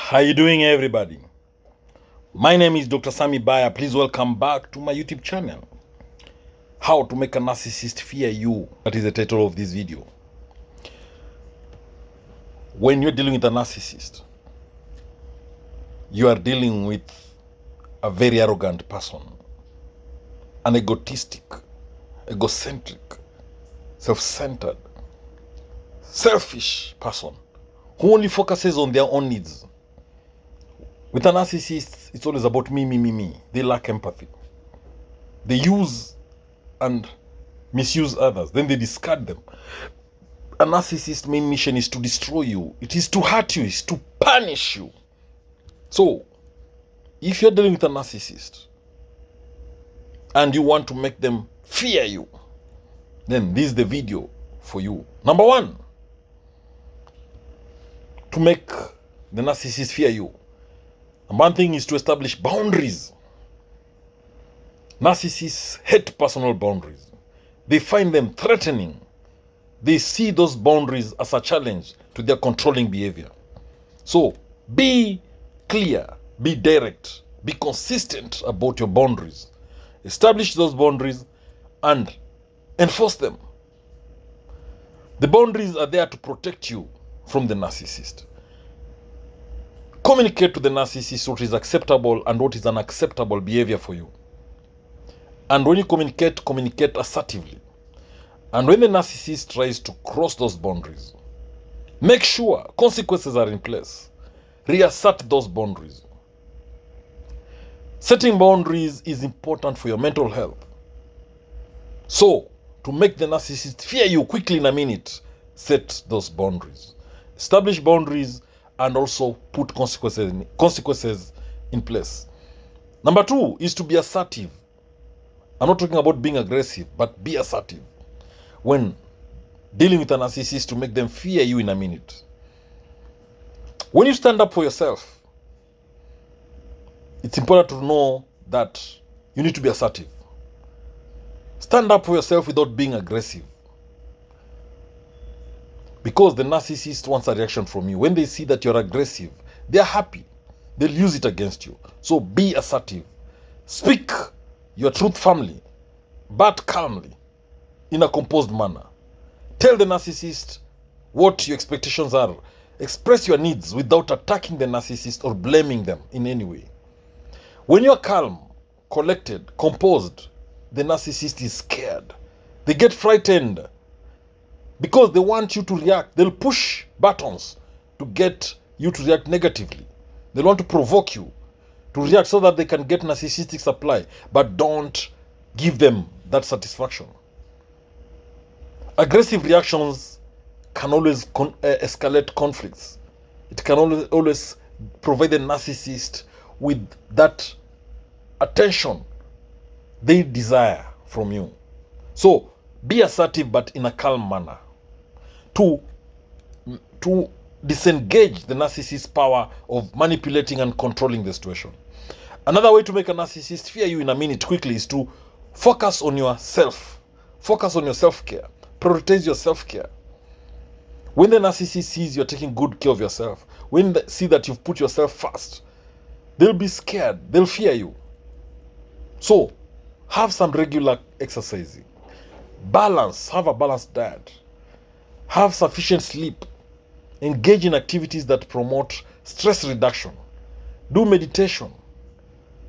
How you doing, everybody? My name is Dr. Sami Bay. Please welcome back to my YouTube channel. How to make a narcissist fear you. That is the title of this video. When you're dealing with a narcissist, you are dealing with a very arrogant person, an egotistic, egocentric, self-centered, selfish person who only focuses on their own needs. With a narcissist, it's always about me, me, me, me. They lack empathy. They use and misuse others, then they discard them. A narcissist's main mission is to destroy you. It is to hurt you. It's to punish you. So, if you're dealing with a narcissist and you want to make them fear you, then this is the video for you. Number one, to make the narcissist fear you. And one thing is to establish boundaries. Narcissists hate personal boundaries. They find them threatening. They see those boundaries as a challenge to their controlling behavior. So be clear, be direct, be consistent about your boundaries. Establish those boundaries and enforce them. The boundaries are there to protect you from the narcissist. Communicate to the narcissist what is acceptable and what is unacceptable behavior for you. And when you communicate, communicate assertively. And when the narcissist tries to cross those boundaries, make sure consequences are in place. Reassert those boundaries. Setting boundaries is important for your mental health. So, to make the narcissist fear you quickly in a minute, set those boundaries. Establish boundaries and also put consequences in place. Number two is to be assertive. I'm not talking about being aggressive, but be assertive when dealing with a narcissist to make them fear you in a minute. When you stand up for yourself, it's important to know that you need to be assertive. Stand up for yourself without being aggressive. Because the narcissist wants a reaction from you. When they see that you're aggressive, they're happy. They'll use it against you. So be assertive. Speak your truth firmly, but calmly, in a composed manner. Tell the narcissist what your expectations are. Express your needs without attacking the narcissist or blaming them in any way. When you're calm, collected, composed, the narcissist is scared. They get frightened because they want you to react. They'll push buttons to get you to react negatively. They want to provoke you to react so that they can get narcissistic supply, but don't give them that satisfaction. Aggressive reactions can always escalate conflicts. It can always provide the narcissist with that attention they desire from you. So be assertive, but in a calm manner, to disengage the narcissist's power of manipulating and controlling the situation. Another way to make a narcissist fear you in a minute quickly is to focus on yourself. Focus on your self-care. Prioritize your self-care. When the narcissist sees you're taking good care of yourself, when they see that you've put yourself first, they'll be scared. They'll fear you. So have some regular exercising. Have a balanced diet. Have sufficient sleep. Engage in activities that promote stress reduction. Do meditation.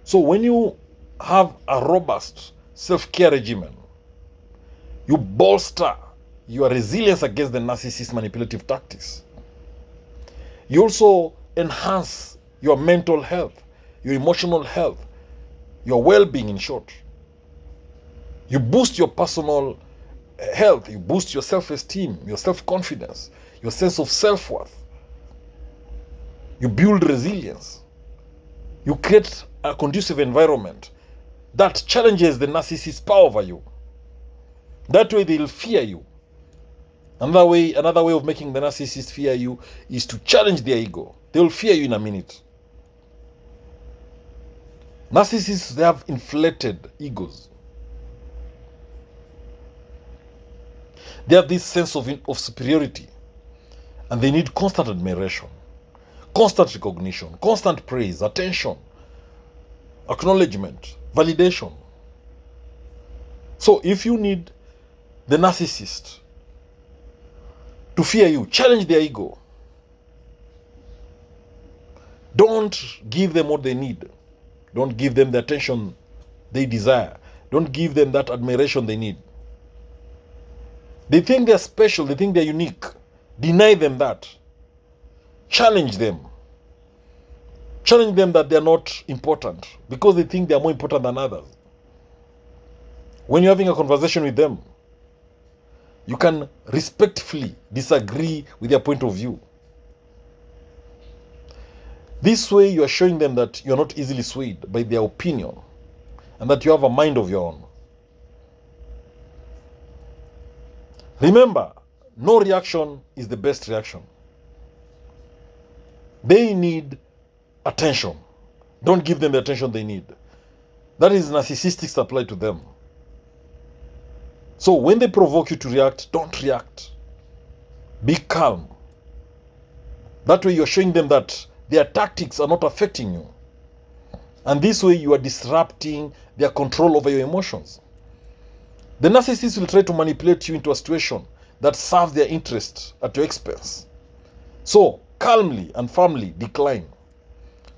So when you have a robust self-care regimen, you bolster your resilience against the narcissist's manipulative tactics. You also enhance your mental health, your emotional health, your well-being, in short. You boost your personal health, you boost your self-esteem, your self-confidence, your sense of self-worth. You build resilience. You create a conducive environment that challenges the narcissist's power over you. That way they'll fear you. Another way of making the narcissist fear you is to challenge their ego. They'll fear you in a minute. Narcissists, they have inflated egos. They have this sense of superiority, and they need constant admiration. constant recognition, constant praise, attention, acknowledgement, validation. So if you need the narcissist to fear you, challenge their ego. Don't give them what they need. Don't give them the attention they desire. Don't give them that admiration they need. They think they're special. They think they're unique. Deny them that. Challenge them. Challenge them that they're not important because they think they're more important than others. When you're having a conversation with them, you can respectfully disagree with their point of view. This way, you are showing them that you're not easily swayed by their opinion and that you have a mind of your own. Remember, no reaction is the best reaction. They need attention. Don't give them the attention they need. That is narcissistic supply to them. So when they provoke you to react, don't react. Be calm. That way you're showing them that their tactics are not affecting you. And this way you are disrupting their control over your emotions. The narcissist will try to manipulate you into a situation that serves their interests at your expense. So calmly and firmly decline.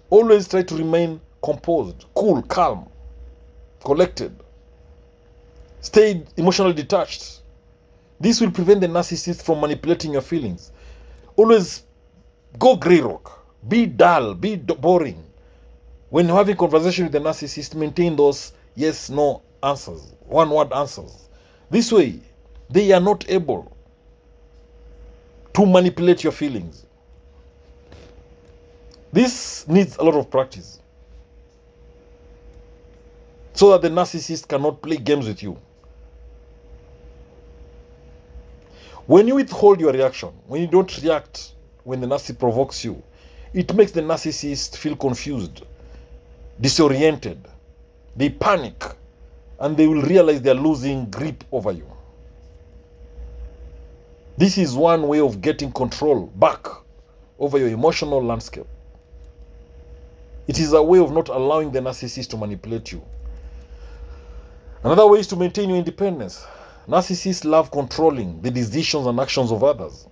Always try to remain composed, cool, calm, collected. Stay emotionally detached. This will prevent the narcissist from manipulating your feelings. Always go grey rock. Be dull, be boring. When you're having conversation with the narcissist, maintain those yes, no answers, one-word answers. This way, they are not able to manipulate your feelings. This needs a lot of practice so that the narcissist cannot play games with you. When you withhold your reaction, when you don't react when the narcissist provokes you, it makes the narcissist feel confused, disoriented. They panic and they will realize they are losing grip over you. This is one way of getting control back over your emotional landscape. It is a way of not allowing the narcissist to manipulate you. Another way is to maintain your independence. Narcissists love controlling the decisions and actions of others.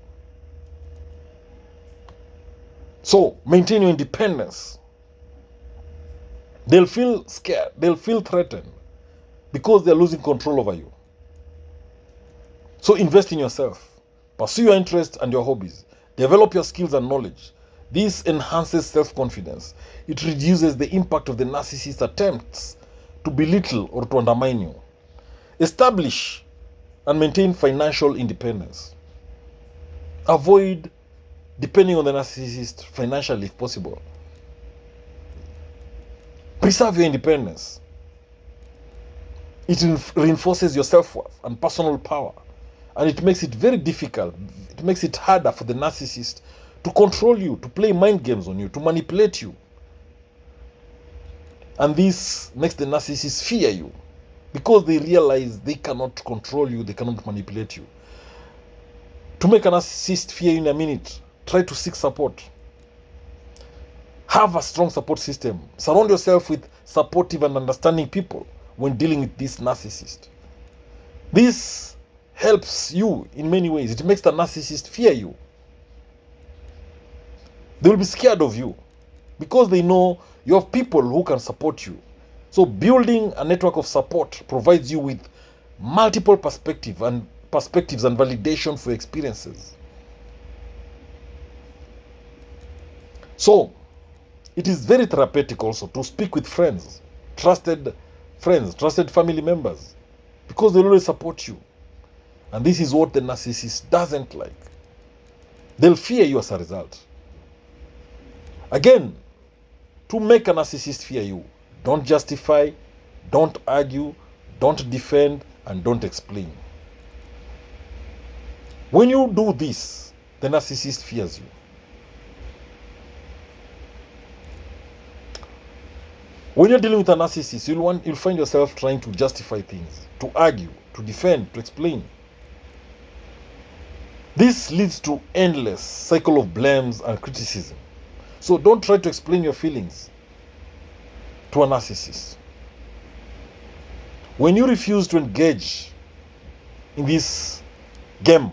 So, maintain your independence. They'll feel scared, they'll feel threatened because they're losing control over you. So, invest in yourself. Pursue your interests and your hobbies. Develop your skills and knowledge. This enhances self-confidence. It reduces the impact of the narcissist's attempts to belittle or to undermine you. Establish and maintain financial independence. Avoid depending on the narcissist financially if possible. Preserve your independence. It reinforces your self-worth and personal power. And it makes it very difficult. It makes it harder for the narcissist to control you, to play mind games on you, to manipulate you. And this makes the narcissist fear you because they realize they cannot control you, they cannot manipulate you. To make a narcissist fear you in a minute, try to seek support. Have a strong support system. Surround yourself with supportive and understanding people when dealing with this narcissist. This helps you in many ways. It makes the narcissist fear you. They will be scared of you because they know you have people who can support you. So building a network of support provides you with multiple perspectives and validation for experiences. So it is very therapeutic also to speak with friends, trusted family members, because they'll always support you. And this is what the narcissist doesn't like. They'll fear you as a result. Again, to make a narcissist fear you, don't justify, don't argue, don't defend, and don't explain. When you do this, the narcissist fears you. When you're dealing with a narcissist, you'll find yourself trying to justify things, to argue, to defend, to explain. This leads to endless cycle of blames and criticism. So don't try to explain your feelings to a narcissist. When you refuse to engage in this game,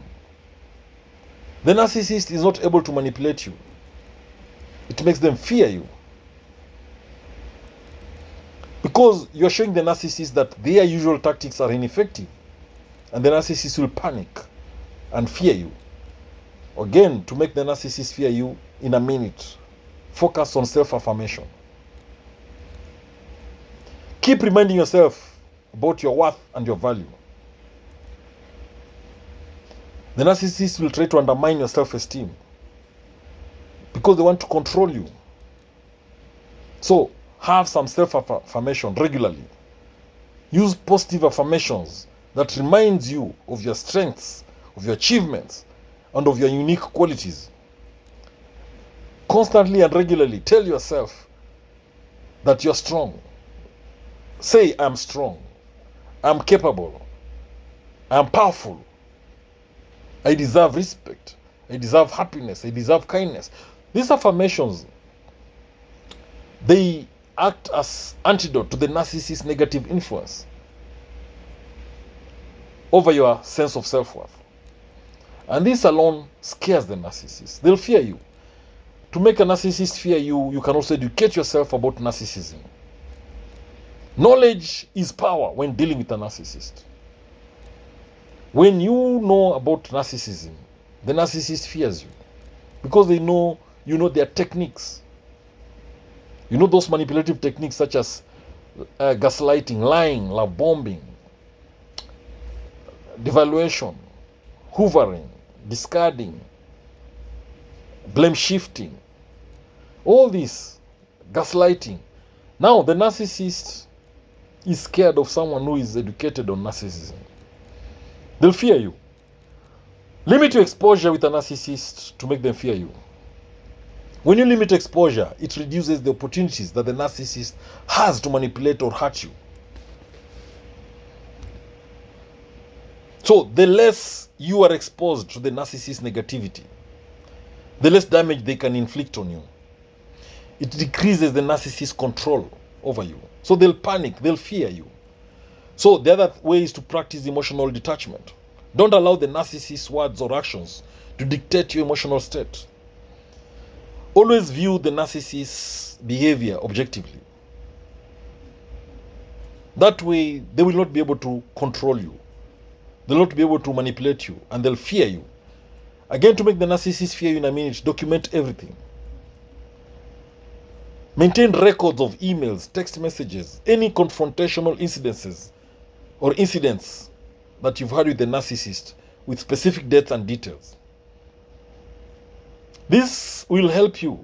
the narcissist is not able to manipulate you. It makes them fear you. Because you're showing the narcissist that their usual tactics are ineffective. And the narcissist will panic and fear you. Again, to make the narcissist fear you in a minute, focus on self-affirmation. Keep reminding yourself about your worth and your value. The narcissist will try to undermine your self-esteem because they want to control you. So, have some self-affirmation regularly. Use positive affirmations that reminds you of your strengths, of your achievements, and of your unique qualities. Constantly and regularly tell yourself that you're strong. Say, I'm strong. I'm capable. I'm powerful. I deserve respect. I deserve happiness. I deserve kindness. These affirmations, they act as antidote to the narcissist's negative influence over your sense of self-worth. And this alone scares the narcissist. They'll fear you. To make a narcissist fear you, you can also educate yourself about narcissism. Knowledge is power when dealing with a narcissist. When you know about narcissism, the narcissist fears you because they know you know their techniques. You know those manipulative techniques such as gaslighting, lying, love bombing, devaluation, hoovering, discarding, blame shifting, all this, gaslighting. Now the narcissist is scared of someone who is educated on narcissism. They'll fear you. Limit your exposure with a narcissist to make them fear you. When you limit exposure, it reduces the opportunities that the narcissist has to manipulate or hurt you. So the less you are exposed to the narcissist's negativity, the less damage they can inflict on you. It decreases the narcissist's control over you. So they'll panic, they'll fear you. So the other way is to practice emotional detachment. Don't allow the narcissist's words or actions to dictate your emotional state. Always view the narcissist's behavior objectively. That way, they will not be able to control you. They'll not be able to manipulate you, and they'll fear you. Again, to make the narcissist fear you in a minute, document everything. Maintain records of emails, text messages, any confrontational incidents that you've had with the narcissist with specific dates and details. This will help you.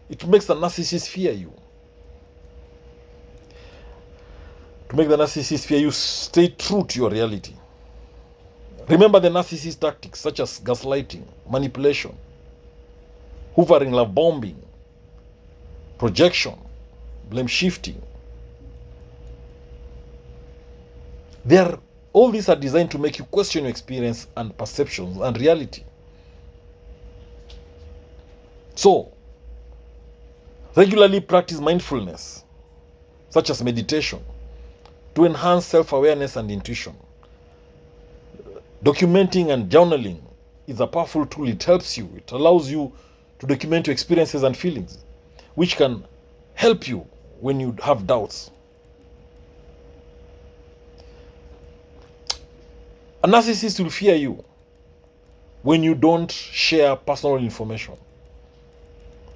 It makes the narcissist fear you. To make the narcissist fear you, stay true to your reality. Remember the narcissist tactics such as gaslighting, manipulation, hoovering, love bombing, projection, blame shifting. All these are designed to make you question your experience and perceptions and reality. So, regularly practice mindfulness, such as meditation, to enhance self-awareness and intuition. Documenting and journaling is a powerful tool. It helps you. It allows you to document your experiences and feelings, which can help you when you have doubts. A narcissist will fear you when you don't share personal information.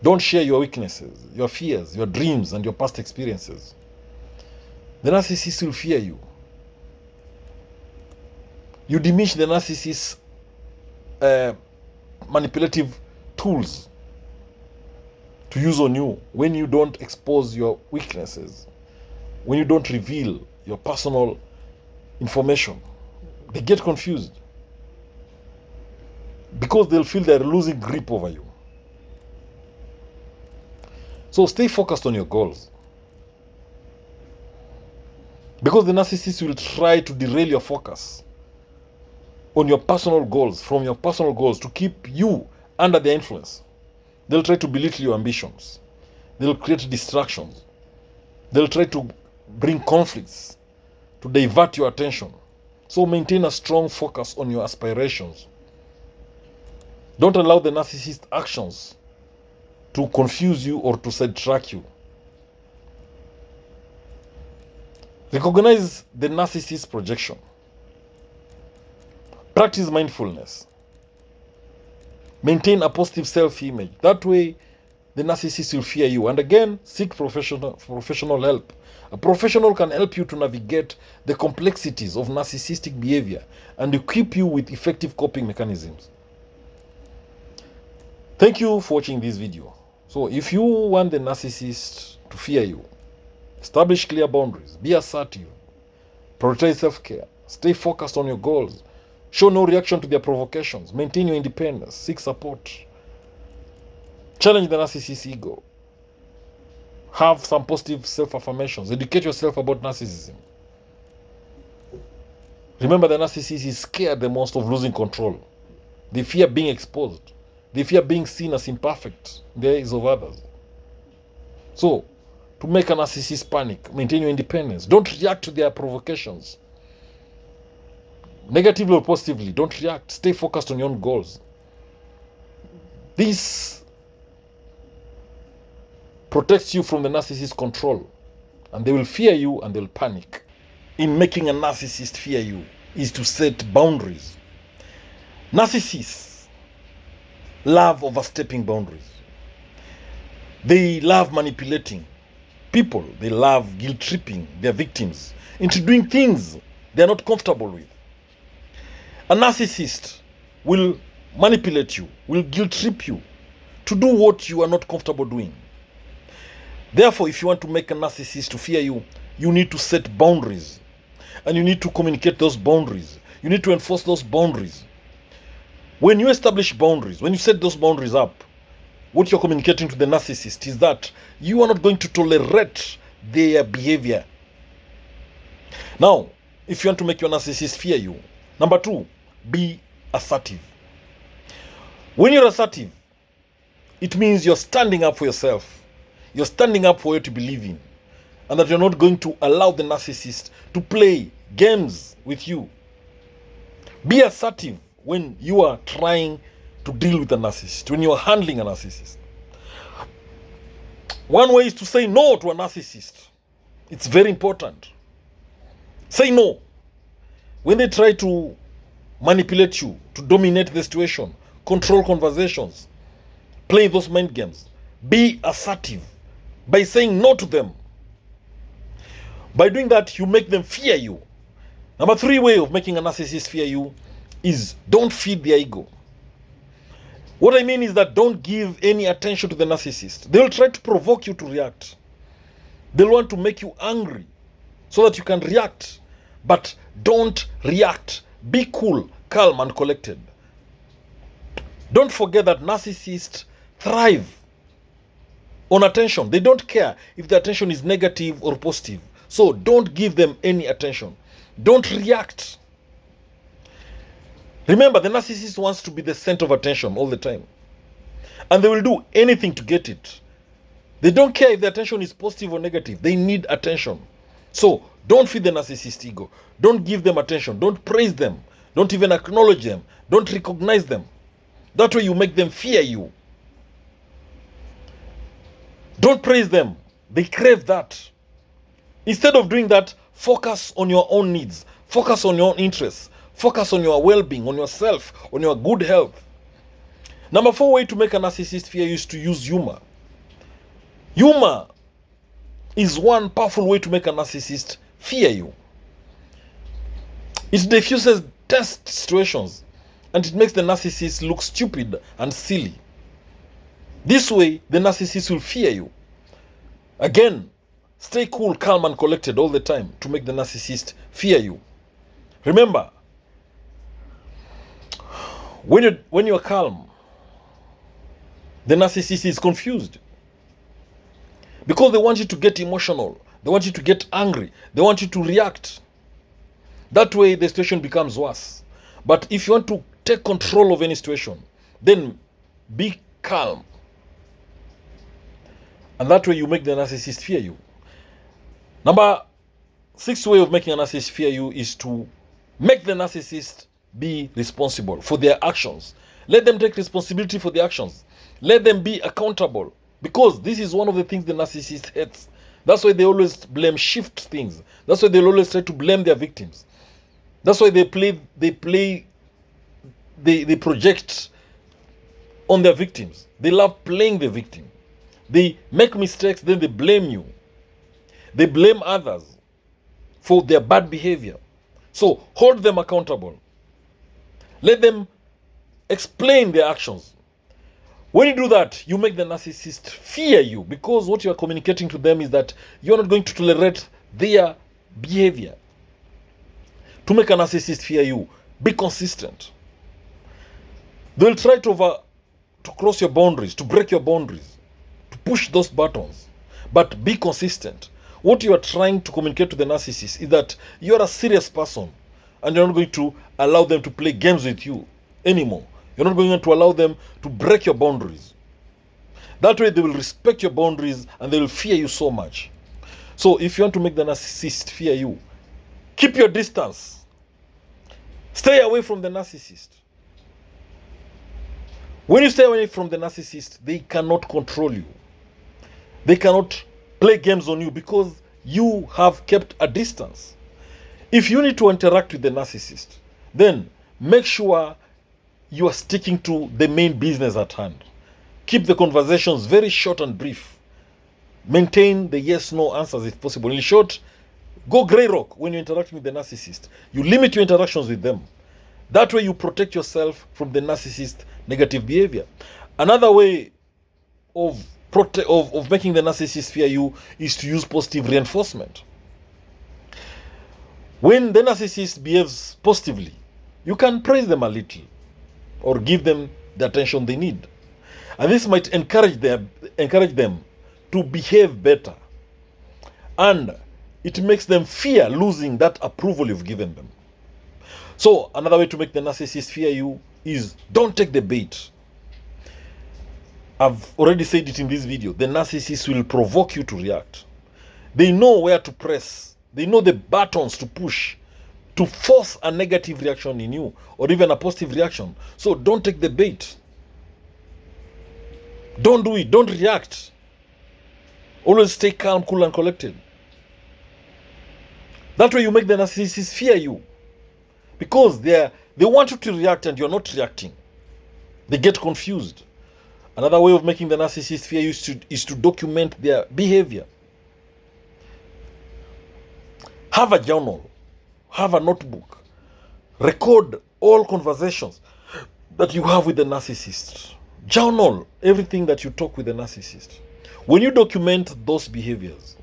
Don't share your weaknesses, your fears, your dreams, and your past experiences. The narcissist will fear you. You diminish the narcissist's manipulative tools to use on you when you don't expose your weaknesses, when you don't reveal your personal information. They get confused because they'll feel they're losing grip over you. So stay focused on your goals, because the narcissist will try to derail your focus on your personal goals, from your personal goals, to keep you under their influence. They'll try to belittle your ambitions. They'll create distractions. They'll try to bring conflicts to divert your attention. So maintain a strong focus on your aspirations. Don't allow the narcissist actions to confuse you or to sidetrack you. Recognize the narcissist projection. Practice mindfulness. Maintain a positive self-image. That way, the narcissist will fear you. And again, seek professional help. A professional can help you to navigate the complexities of narcissistic behavior and equip you with effective coping mechanisms. Thank you for watching this video. So if you want the narcissist to fear you, establish clear boundaries, be assertive, prioritize self-care, stay focused on your goals, show no reaction to their provocations, maintain your independence, seek support, challenge the narcissist's ego, have some positive self-affirmations, educate yourself about narcissism. Remember, the narcissist is scared the most of losing control. They fear being exposed. They fear being seen as imperfect in the eyes of others. So, to make a narcissist panic, maintain your independence. Don't react to their provocations. Negatively or positively, don't react. Stay focused on your own goals. This protects you from the narcissist's control. And they will fear you and they will panic. In making a narcissist fear you is to set boundaries. Narcissists love overstepping boundaries. They love manipulating people. They love guilt-tripping their victims into doing things they're not comfortable with. A narcissist will manipulate you, will guilt-trip you to do what you are not comfortable doing. Therefore, if you want to make a narcissist to fear you, you need to set boundaries. And you need to communicate those boundaries. You need to enforce those boundaries. When you establish boundaries, when you set those boundaries up, what you're communicating to the narcissist is that you are not going to tolerate their behavior. Now, if you want to make your narcissist fear you, number 2, be assertive. When you're assertive, it means you're standing up for yourself. You're standing up for what you believe in. And that you're not going to allow the narcissist to play games with you. Be assertive when you are trying to deal with a narcissist, when you are handling a narcissist. One way is to say no to a narcissist. It's very important. Say no. When they try to manipulate you, to dominate the situation, control conversations, play those mind games, be assertive by saying no to them. By doing that, you make them fear you. Number 3 way of making a narcissist fear you is don't feed their ego. What I mean is that don't give any attention to the narcissist. They'll try to provoke you to react. They'll want to make you angry so that you can react. But don't react. Be cool, calm, and collected. Don't forget that narcissists thrive on attention. They don't care if the attention is negative or positive. So don't give them any attention. Don't react. Remember, the narcissist wants to be the center of attention all the time. And they will do anything to get it. They don't care if the attention is positive or negative. They need attention. So don't feed the narcissist ego. Don't give them attention. Don't praise them. Don't even acknowledge them. Don't recognize them. That way you make them fear you. Don't praise them. They crave that. Instead of doing that, focus on your own needs. Focus on your own interests. Focus on your well-being, on yourself, on your good health. Number 4 way to make a narcissist fear you is to use humor. Humor is one powerful way to make a narcissist fear you. It diffuses test situations and it makes the narcissist look stupid and silly. This way, the narcissist will fear you. Again, stay cool, calm, and collected all the time to make the narcissist fear you. Remember, when you're calm, the narcissist is confused. Because they want you to get emotional. They want you to get angry. They want you to react. That way, the situation becomes worse. But if you want to take control of any situation, then be calm. And that way you make the narcissist fear you. Number 6 way of making a narcissist fear you is to make the narcissist be responsible for their actions. Let them take responsibility for their actions. Let them be accountable. Because this is one of the things the narcissist hates. That's why they always blame shift things. That's why they always try to blame their victims. That's why they project on their victims. They love playing the victim. They make mistakes, then they blame you. They blame others for their bad behavior. So hold them accountable. Let them explain their actions. When you do that, you make the narcissist fear you, because what you are communicating to them is that you're not going to tolerate their behavior. To make a narcissist fear you, be consistent. They'll try to cross your boundaries, to break your boundaries, to push those buttons, but be consistent. What you are trying to communicate to the narcissist is that you're a serious person and you're not going to allow them to play games with you anymore. You're not going to allow them to break your boundaries. That way they will respect your boundaries and they will fear you so much. So if you want to make the narcissist fear you, keep your distance. Stay away from the narcissist. When you stay away from the narcissist, they cannot control you. They cannot play games on you because you have kept a distance. If you need to interact with the narcissist, then make sure you are sticking to the main business at hand. Keep the conversations very short and brief. Maintain the yes-no answers if possible. In short, go grey rock when you're interacting with the narcissist. You limit your interactions with them. That way you protect yourself from the narcissist negative behavior. Another way of making the narcissist fear you is to use positive reinforcement. When the narcissist behaves positively, you can praise them a little or give them the attention they need. And this might encourage them to behave better. And it makes them fear losing that approval you've given them. So another way to make the narcissist fear you is don't take the bait. I've already said it in this video. The narcissist will provoke you to react. They know where to press. They know the buttons to push to force a negative reaction in you or even a positive reaction. So don't take the bait. Don't do it. Don't react. Always stay calm, cool, and collected. That way you make the narcissist fear you. Because they want you to react and you're not reacting. They get confused. Another way of making the narcissist fear you is to document their behavior. Have a journal. Have a notebook. Record all conversations that you have with the narcissist. Journal everything that you talk with the narcissist. When you document those behaviors,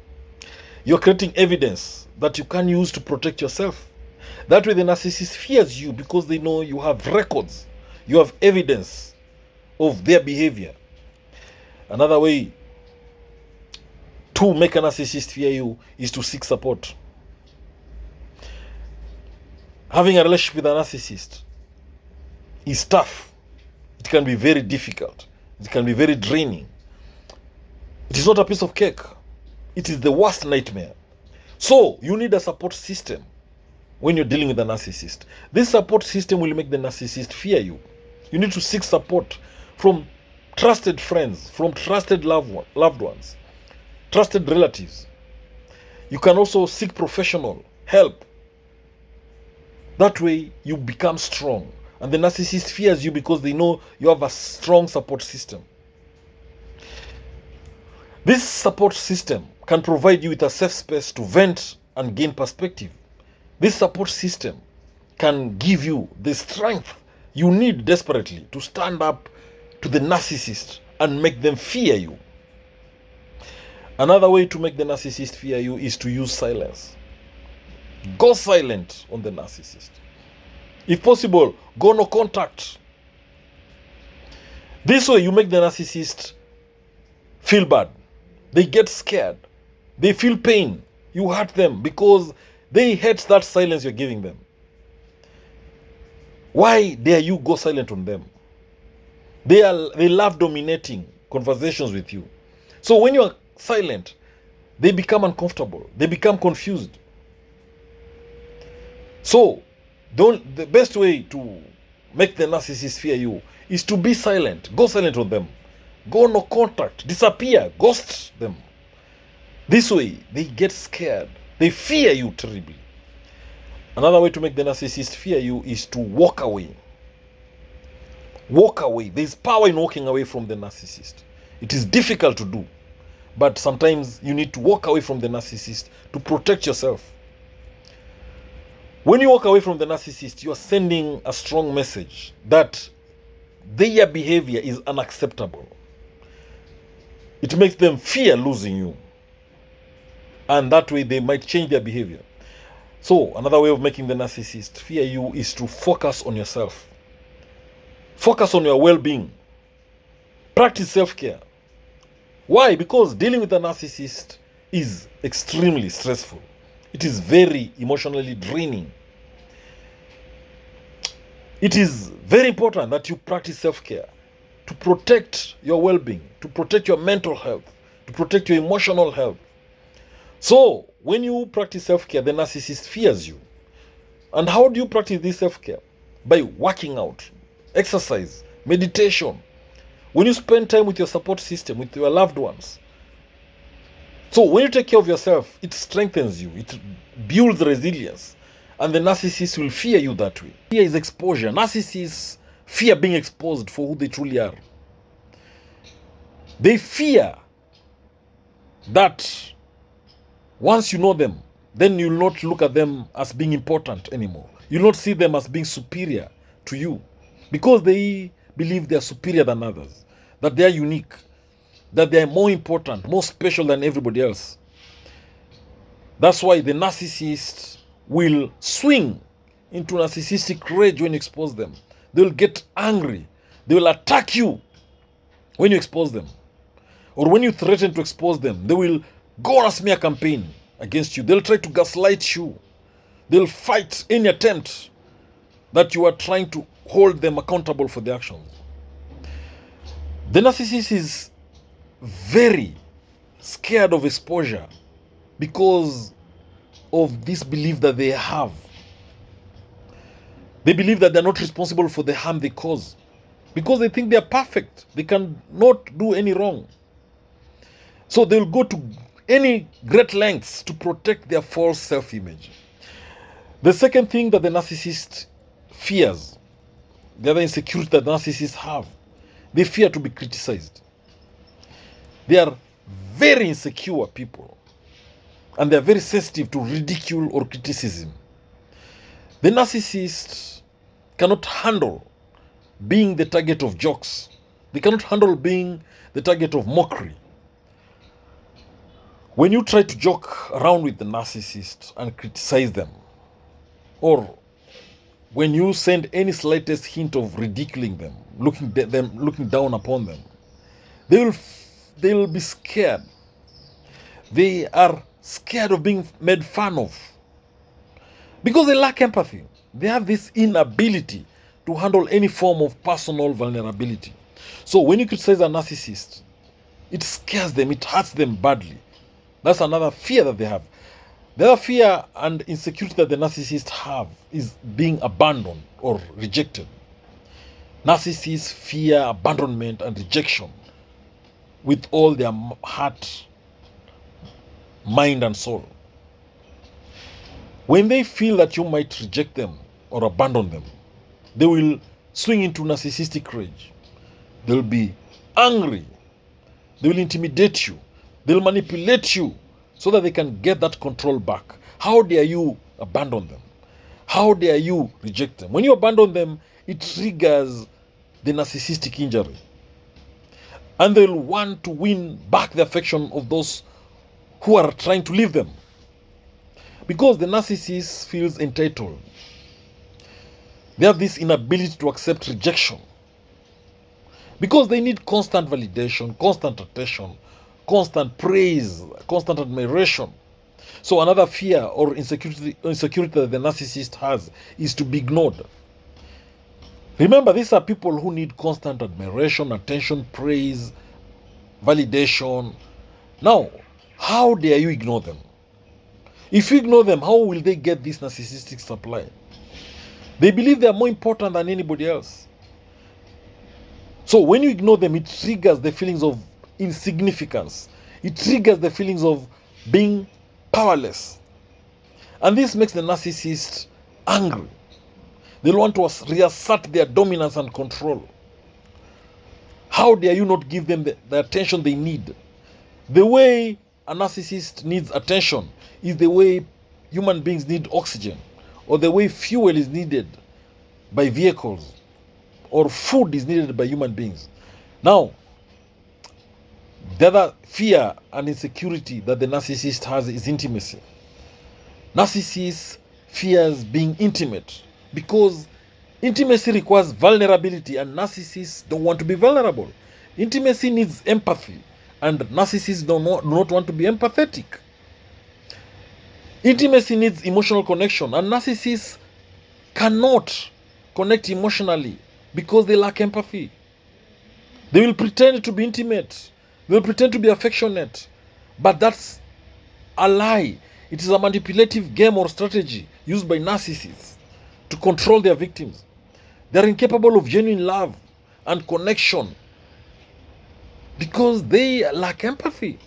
you're creating evidence that you can use to protect yourself. That way the narcissist fears you because they know you have records. You have evidence of their behavior. Another way to make a narcissist fear you is to seek support. Having a relationship with a narcissist is tough. It can be very difficult. It can be very draining. It is not a piece of cake. It is the worst nightmare. So you need a support system when you're dealing with a narcissist. This support system will make the narcissist fear you. You need to seek support from trusted friends, from trusted loved ones, trusted relatives. You can also seek professional help. That way you become strong. And the narcissist fears you because they know you have a strong support system. This support system can provide you with a safe space to vent and gain perspective. This support system can give you the strength you need desperately to stand up to the narcissist and make them fear you. Another way to make the narcissist fear you is to use silence. Go silent on the narcissist. If possible, go no contact. This way you make the narcissist feel bad. They get scared. They feel pain. You hurt them because they hate that silence you're giving them. Why dare you go silent on them? They love dominating conversations with you. So when you are silent, they become uncomfortable. They become confused. So, the best way to make the narcissist fear you is to be silent. Go silent on them. Go no contact. Disappear. Ghost them. This way, they get scared. They fear you terribly. Another way to make the narcissist fear you is to walk away. Walk away. There's power in walking away from the narcissist. It is difficult to do, but sometimes you need to walk away from the narcissist to protect yourself. When you walk away from the narcissist, you are sending a strong message that their behavior is unacceptable. It makes them fear losing you, and that way they might change their behavior. So another way of making the narcissist fear you is to focus on yourself. Focus on your well-being. Practice self-care. Why? Because dealing with a narcissist is extremely stressful. It is very emotionally draining. It is very important that you practice self-care to protect your well-being, to protect your mental health, to protect your emotional health. So, when you practice self-care, the narcissist fears you. And how do you practice this self-care? By working out, exercise, meditation. When you spend time with your support system, with your loved ones. So when you take care of yourself, it strengthens you. It builds resilience. And the narcissist will fear you that way. Fear is exposure. Narcissists fear being exposed for who they truly are. They fear that once you know them, then you'll not look at them as being important anymore. You'll not see them as being superior to you, because they believe they are superior than others, that they are unique, that they are more important, more special than everybody else. That's why the narcissist will swing into narcissistic rage when you expose them. They will get angry. They will attack you when you expose them. Or when you threaten to expose them, they will go on a smear campaign against you. They'll try to gaslight you. They'll fight any attempt that you are trying to hold them accountable for their actions. The narcissist is very scared of exposure because of this belief that they have. They believe that they're not responsible for the harm they cause because they think they're perfect. They cannot do any wrong. So they'll go to any great lengths to protect their false self-image. The second thing that the narcissist fears, the other insecurity that narcissists have, they fear to be criticized. They are very insecure people, and they are very sensitive to ridicule or criticism. The narcissist cannot handle being the target of jokes. They cannot handle being the target of mockery. When you try to joke around with the narcissist and criticize them, or when you send any slightest hint of ridiculing them, looking down upon them, they will be scared. They are scared of being made fun of because they lack empathy. They have this inability to handle any form of personal vulnerability. So when you criticize a narcissist, it scares them, it hurts them badly. That's another fear that they have. The other fear and insecurity that the narcissists have is being abandoned or rejected. Narcissists fear abandonment and rejection with all their heart, mind, and soul. When they feel that you might reject them or abandon them, they will swing into narcissistic rage. They will be angry. They will intimidate you. They'll manipulate you so that they can get that control back. How dare you abandon them? How dare you reject them? When you abandon them, it triggers the narcissistic injury. And they'll want to win back the affection of those who are trying to leave them. Because the narcissist feels entitled. They have this inability to accept rejection. Because they need constant validation, constant attention, constant praise, constant admiration. So another fear or insecurity that the narcissist has is to be ignored. Remember, these are people who need constant admiration, attention, praise, validation, Now, how dare you ignore them? If you ignore them, how will they get this narcissistic supply? They believe they are more important than anybody else. So when you ignore them, it triggers the feelings of insignificance. It triggers the feelings of being powerless. And this makes the narcissist angry. They'll want to reassert their dominance and control. How dare you not give them the attention they need? The way a narcissist needs attention is the way human beings need oxygen, or the way fuel is needed by vehicles, or food is needed by human beings. Now, the other fear and insecurity that the narcissist has is intimacy. Narcissist fears being intimate because intimacy requires vulnerability, and narcissists don't want to be vulnerable. Intimacy needs empathy, and narcissists do not want to be empathetic. Intimacy needs emotional connection, and narcissists cannot connect emotionally because they lack empathy. They will pretend to be intimate, they will pretend to be affectionate, but that's a lie. It is a manipulative game or strategy used by narcissists to control their victims. They are incapable of genuine love and connection because they lack empathy.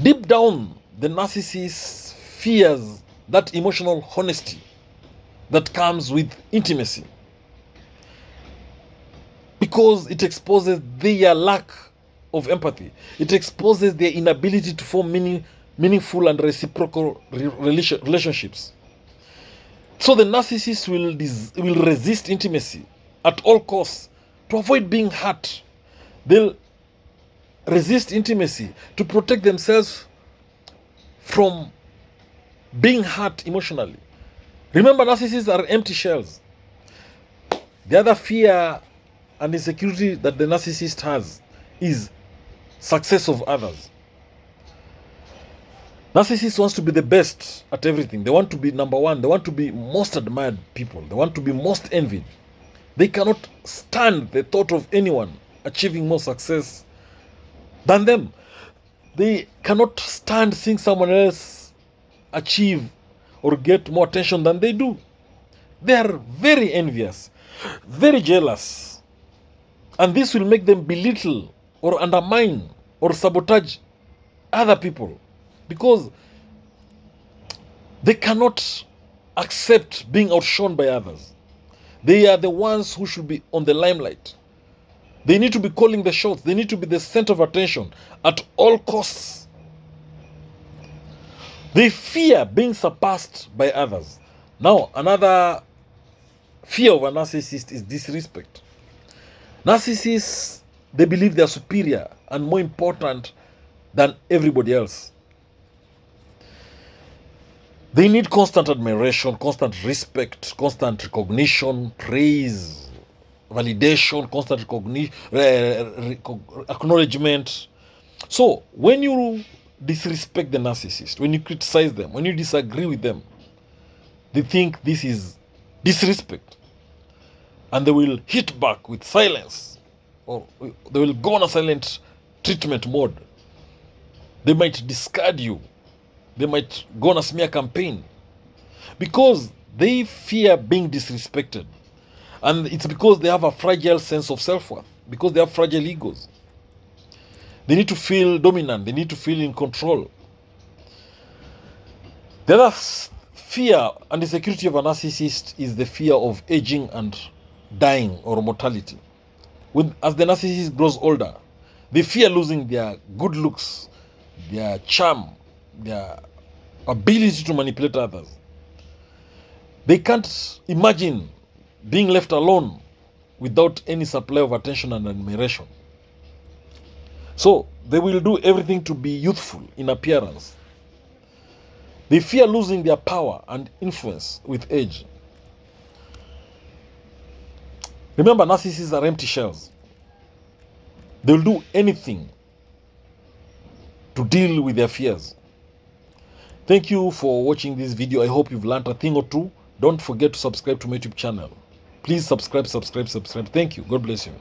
Deep down, the narcissist fears that emotional honesty that comes with intimacy because it exposes their lack of empathy. It exposes their inability to form meaningful and reciprocal relationships. So the narcissist will resist intimacy at all costs to avoid being hurt. They'll resist intimacy to protect themselves from being hurt emotionally. Remember, narcissists are empty shells. The other fear and insecurity that the narcissist has is success of others. Narcissist wants to be the best at everything. They want to be number one. They want to be most admired people. They want to be most envied. They cannot stand the thought of anyone achieving more success than them. They cannot stand seeing someone else achieve or get more attention than they do. They are very envious, very jealous. And this will make them belittle or undermine or sabotage other people because they cannot accept being outshone by others. They are the ones who should be on the limelight. They need to be calling the shots. They need to be the center of attention at all costs. They fear being surpassed by others. Now, another fear of a narcissist is disrespect. Narcissists, they believe they are superior and more important than everybody else. They need constant admiration, constant respect, constant recognition, praise, validation, constant acknowledgement. So, when you disrespect the narcissist, when you criticize them, when you disagree with them, they think this is disrespect. And they will hit back with silence, or they will go on a silent treatment mode. They might discard you. They might go on a smear campaign because they fear being disrespected. And it's because they have a fragile sense of self-worth, because they have fragile egos. They need to feel dominant. They need to feel in control. The other fear and insecurity of a narcissist is the fear of aging and dying or mortality. As the narcissist grows older, they fear losing their good looks, their charm, their ability to manipulate others. They can't imagine being left alone without any supply of attention and admiration. So they will do everything to be youthful in appearance. They fear losing their power and influence with age. Remember, narcissists are empty shells. They will do anything to deal with their fears. Thank you for watching this video. I hope you've learned a thing or two. Don't forget to subscribe to my YouTube channel. Please subscribe. Thank you. God bless you.